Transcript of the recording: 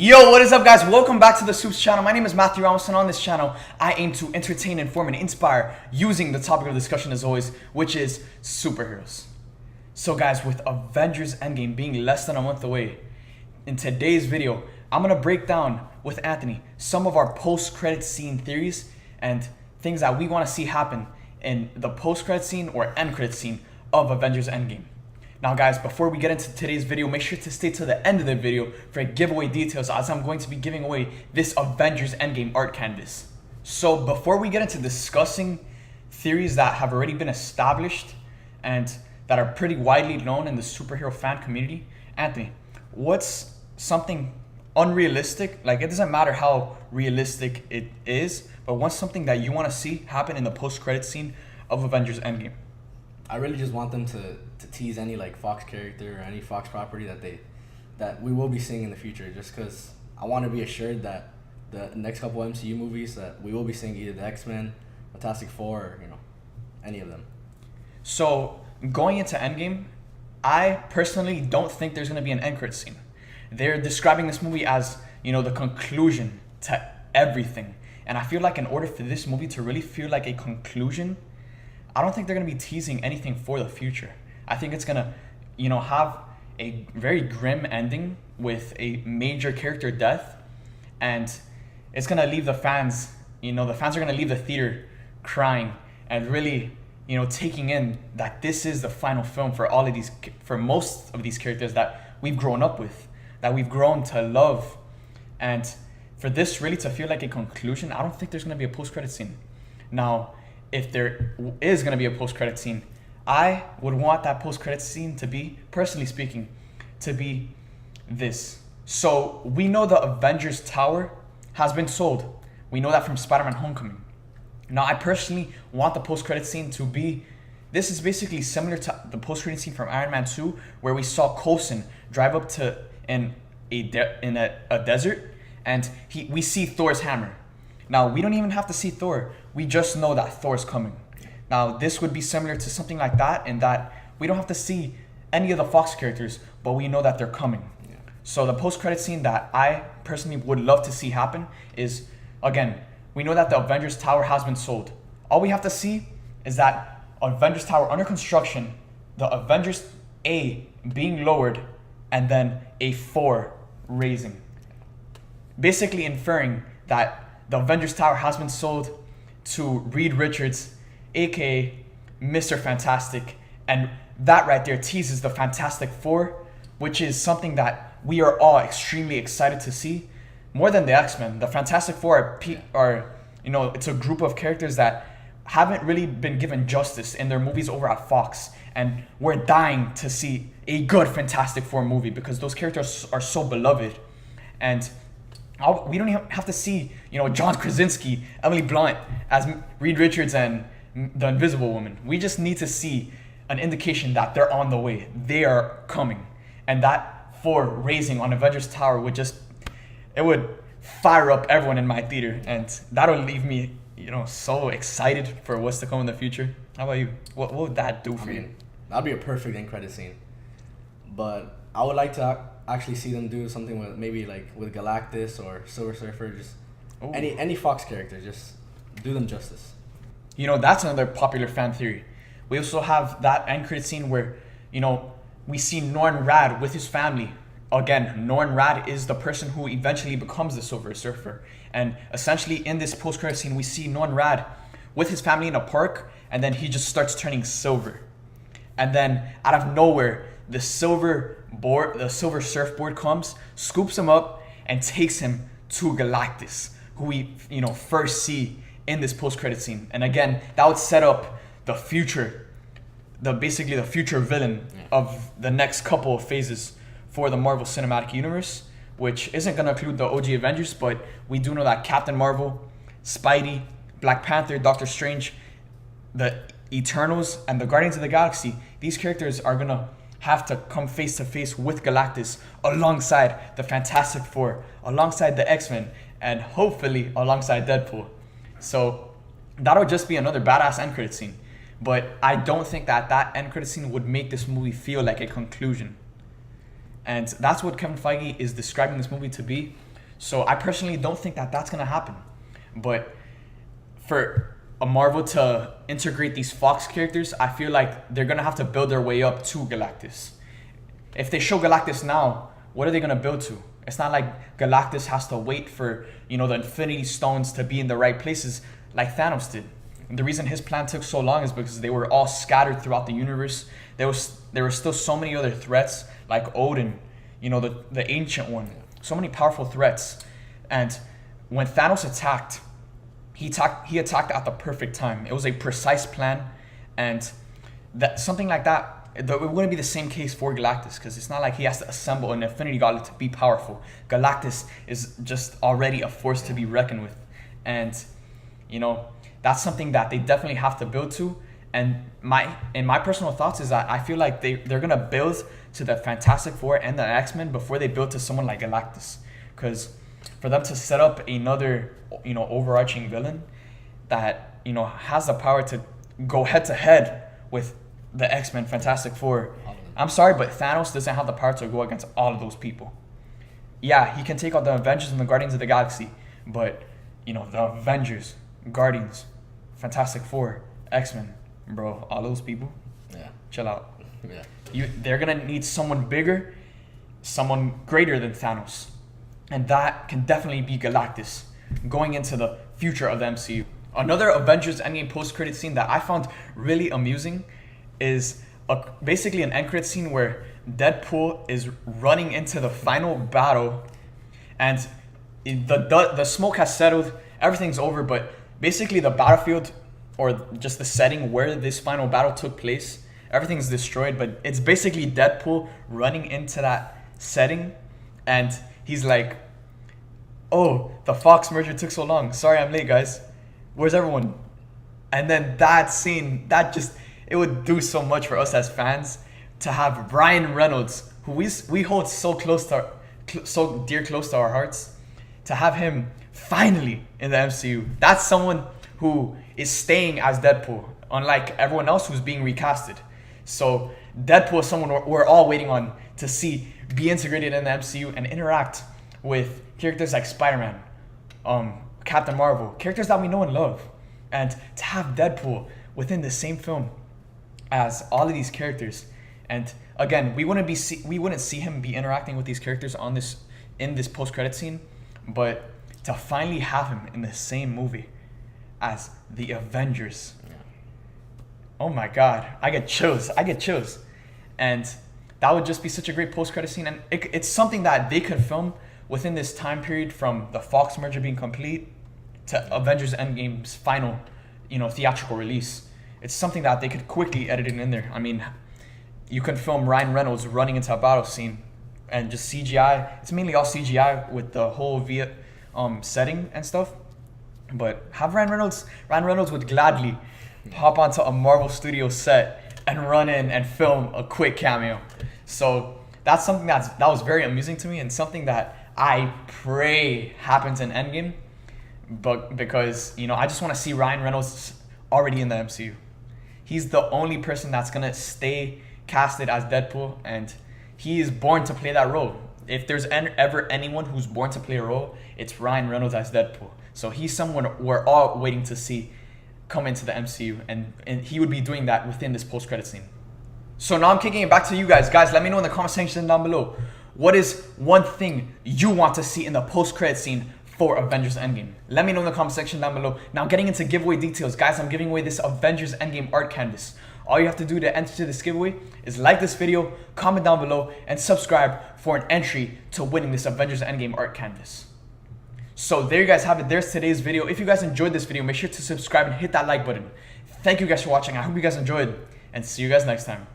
Yo, what is up, guys? Welcome back to the SUPES channel. My name is Matthew Ramos, and on this channel, I aim to entertain, inform, and inspire using the topic of discussion as always, which is superheroes. So guys, with Avengers Endgame being less than a month away, in today's video, I'm going to break down with Anthony some of our post-credit scene theories and things that we want to see happen in the post-credit scene or end-credit scene of Avengers Endgame. Now guys, before we get into today's video, make sure to stay till the end of the video for giveaway details, as I'm going to be giving away this Avengers Endgame art canvas. So before we get into discussing theories that have already been established and that are pretty widely known in the superhero fan community, Anthony, what's something unrealistic, like it doesn't matter how realistic it is, but what's something that you want to see happen in the post-credit scene of Avengers Endgame? I really just want them to tease any like Fox character or any Fox property that we will be seeing in the future, just because I want to be assured that the next couple MCU movies that we will be seeing either the X-Men, Fantastic Four, or any of them. So going into Endgame, I personally don't think there's going to be an end credit scene. They're describing this movie as, the conclusion to everything. And I feel like in order for this movie to really feel like a conclusion, I don't think they're going to be teasing anything for the future. I think it's going to, have a very grim ending with a major character death. And it's going to leave the fans, the fans are going to leave the theater crying and really, taking in that this is the final film for most of these characters that we've grown up with, that we've grown to love. And for this really to feel like a conclusion, I don't think there's going to be a post-credit scene. Now, if there is going to be a post-credit scene, I would want that post-credit scene to be, personally speaking, to be this. So we know the Avengers Tower has been sold. We know that from Spider-Man Homecoming. Now, I personally want the post-credit scene to be, this is basically similar to the post-credit scene from Iron Man 2, where we saw Coulson drive up to in a desert, and we see Thor's hammer. Now, we don't even have to see Thor. We just know that Thor's coming. Now, this would be similar to something like that in that we don't have to see any of the Fox characters, but we know that they're coming. Yeah. So the post-credit scene that I personally would love to see happen is, again, we know that the Avengers Tower has been sold. All we have to see is that Avengers Tower under construction, the Avengers A being lowered, and then a 4 raising. Basically inferring that the Avengers Tower has been sold to Reed Richards, aka Mr. Fantastic, and that right there teases the Fantastic Four, which is something that we are all extremely excited to see. More than the X-Men, the Fantastic Four are it's a group of characters that haven't really been given justice in their movies over at Fox, and we're dying to see a good Fantastic Four movie because those characters are so beloved. And we don't even have to see, John Krasinski, Emily Blunt as Reed Richards and the Invisible Woman. We just need to see an indication that they're on the way. They are coming. And that 4 raising on Avengers Tower would fire up everyone in my theater. And that'll leave me, so excited for what's to come in the future. How about you? What would that do for you? That'd be a perfect end credit scene. But I would like to actually see them do something with maybe like with Galactus or Silver Surfer, just any Fox character, just do them justice. That's another popular fan theory. We also have that end credit scene where, we see Norrin Radd with his family. Again, Norrin Radd is the person who eventually becomes the Silver Surfer. And essentially in this post-credit scene, we see Norrin Radd with his family in a park, and then he just starts turning silver. And then out of nowhere, the silver surfboard comes, scoops him up, and takes him to Galactus, who we first see in this post-credit scene. And again, that would set up the future, basically the future villain of the next couple of phases for the Marvel Cinematic Universe, which isn't going to include the OG Avengers, but we do know that Captain Marvel, Spidey, Black Panther, Doctor Strange, the Eternals, and the Guardians of the Galaxy, these characters are going to have to come face to face with Galactus alongside the Fantastic Four, alongside the X-Men, and hopefully alongside Deadpool. So that'll just be another badass end credit scene. But I don't think that end credit scene would make this movie feel like a conclusion. And that's what Kevin Feige is describing this movie to be. So I personally don't think that that's gonna happen. But for a Marvel to integrate these Fox characters, I feel like they're gonna have to build their way up to Galactus. If they show Galactus now, what are they gonna build to? It's not like Galactus has to wait for, you know, the Infinity Stones to be in the right places like Thanos did. And the reason his plan took so long is because they were all scattered throughout the universe. There were still so many other threats like Odin, you know, the Ancient One. So many powerful threats. And when Thanos attacked, he attacked at the perfect time. It was a precise plan, and that something like that, it wouldn't be the same case for Galactus, because it's not like he has to assemble an Infinity Gauntlet to be powerful. Galactus is just already a force to be reckoned with, and you know, that's something that they definitely have to build to. And my personal thoughts is that I feel like they're gonna build to the Fantastic Four and the X-Men before they build to someone like Galactus, because for them to set up another, you know, overarching villain that, you know, has the power to go head to head with the X-Men, Fantastic Four. I'm sorry, but Thanos doesn't have the power to go against all of those people. Yeah, he can take out the Avengers and the Guardians of the Galaxy, but, you know, the Avengers, Guardians, Fantastic Four, X-Men, bro, all those people, Yeah. chill out. Yeah. They're gonna need someone bigger, someone greater than Thanos, and that can definitely be Galactus going into the future of the MCU. Another Avengers Endgame post-credit scene that I found really amusing is basically an end credit scene where Deadpool is running into the final battle, and the smoke has settled, everything's over, but basically the battlefield, or just the setting where this final battle took place, everything's destroyed, but it's basically Deadpool running into that setting, and he's like, oh, the Fox merger took so long. Sorry I'm late, guys. Where's everyone? And then that scene, it would do so much for us as fans to have Ryan Reynolds, who we hold so close to our hearts, to have him finally in the MCU. That's someone who is staying as Deadpool, unlike everyone else who's being recasted. So Deadpool is someone we're all waiting on to see be integrated in the MCU and interact with characters like Spider-Man, Captain Marvel, characters that we know and love. And to have Deadpool within the same film as all of these characters, and again, we wouldn't see him be interacting with these characters in this post-credit scene, but to finally have him in the same movie as the Avengers. Yeah. Oh my God, I get chills. And that would just be such a great post-credit scene, and it's something that they could film within this time period from the Fox merger being complete to Avengers Endgame's final, you know, theatrical release. It's something that they could quickly edit it in there. I mean, you can film Ryan Reynolds running into a battle scene and just CGI. It's mainly all CGI with the whole Viet setting and stuff. But have Ryan Reynolds would gladly hop onto a Marvel Studio set and run in and film a quick cameo. So that's something that was very amusing to me, and something that I pray happens in Endgame, but because, you know, I just want to see Ryan Reynolds already in the MCU. He's the only person that's gonna stay casted as Deadpool, and he is born to play that role. If there's ever anyone who's born to play a role, it's Ryan Reynolds as Deadpool. So he's someone we're all waiting to see come into the MCU, and he would be doing that within this post-credit scene. So now I'm kicking it back to you guys. Guys, let me know in the comment section down below, what is one thing you want to see in the post-credit scene for Avengers Endgame? Let me know in the comment section down below. Now getting into giveaway details, guys, I'm giving away this Avengers Endgame art canvas. All you have to do to enter this giveaway is like this video, comment down below, and subscribe for an entry to winning this Avengers Endgame art canvas. So there you guys have it. There's today's video. If you guys enjoyed this video, make sure to subscribe and hit that like button. Thank you guys for watching. I hope you guys enjoyed, and see you guys next time.